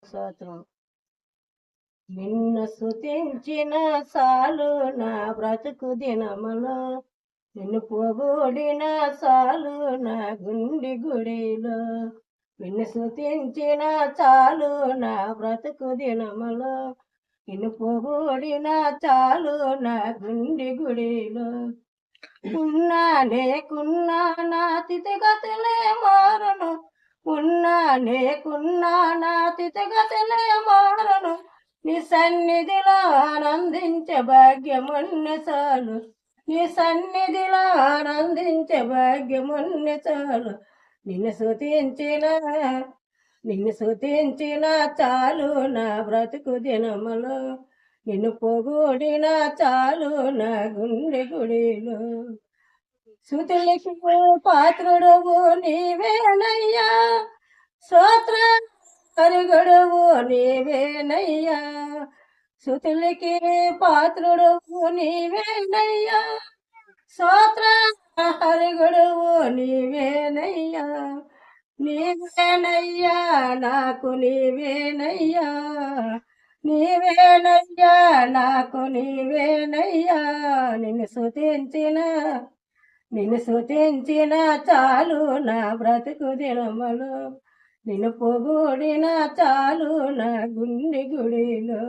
స్తోత్రం. నిన్ను స్తుతించిన సాలు నా బ్రతుకు దినములో, నిన్ను పొగూడిన సాలు నా గుండె గుడిలో. నిన్ను స్తుతించిన చాలు నా బ్రతుకు దినములో, నిన్ను పొగూడిన చాలు నా గుండె గుడిలో. ఉన్నా లేకున్నా నా స్థితిగతులే మారను, ఉన్నా లేకున్నా నా స్థితిగతులే మారను. నీ సన్నిధిలో ఆనందించే భాగ్యమున్న చాలు, నీ సన్నిధిలో ఆనందించే భాగ్యమున్న చాలు. నిన్ను స్తుతించిన నిన్ను స్తుతించిన చాలు నా బ్రతుకు దినములో, నిన్ను పొగూడిన చాలు నా గుండె గుడిలో. స్తుతులకి పాత్రుడవు నీవేనయ్యా, స్తోత్ర హరిగడువు నీవేనయ్యా. స్తుతులకి పాత్రుడవు నీవేనయ్యా, స్తోత్ర హరిగడువు నీవేనయ్యా. నీవేనయ్యా నాకు నీవేనయ్యా, నీవేనయ్యా నాకు నీవేనయ్యా. నిన్ను స్తుతించిన చాలు నా బ్రతుకు దినములో, నిన్ను పొగూడిన చాలు నా గుండె గుడిలో.